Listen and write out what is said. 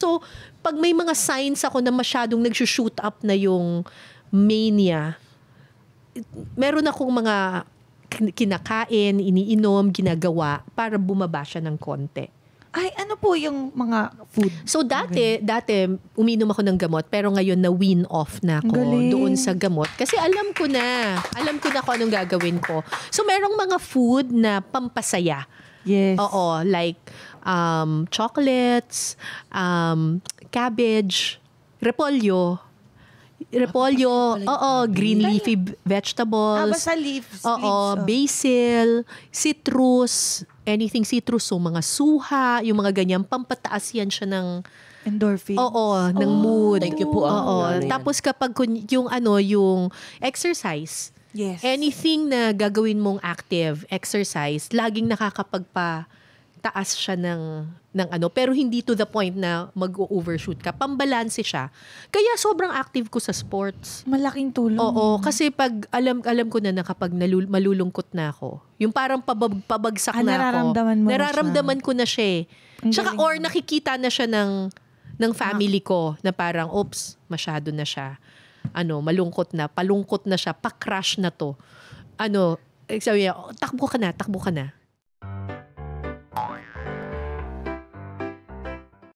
So, pag may mga signs ako na masyadong nag-shoot up na yung mania, meron akong mga kinakain, iniinom, ginagawa para bumaba siya ng konti. Ay, ano po yung mga food? So dati uminom ako ng gamot pero ngayon na wean off na ako doon sa gamot kasi alam ko na kung anong gagawin ko. So merong mga food na pampasaya. Yes. Oo, like chocolates, cabbage, repolyo, green leafy vegetables. Basta leaves. Basil, citrus, anything citrus, so mga suha, yung mga ganyan, pampataas yan siya ng endorphins. ng mood. Thank you po. Tapos kapag yung exercise, Yes. anything na gagawin mong active, exercise, laging nakakapagpataas siya ng pero hindi to the point na mag-overshoot ka. Pambalanse siya. Kaya sobrang active ko sa sports. Malaking tulong. Oo, kasi pag alam ko na kapag malulungkot na ako, yung parang pabagsak na ako, nararamdaman ko na siya. Tsaka or nakikita na siya ng family ko na parang, oops, masyado na siya. Malungkot na, palungkot na siya, pa-crash na to. Sabi niya, takbo ka na.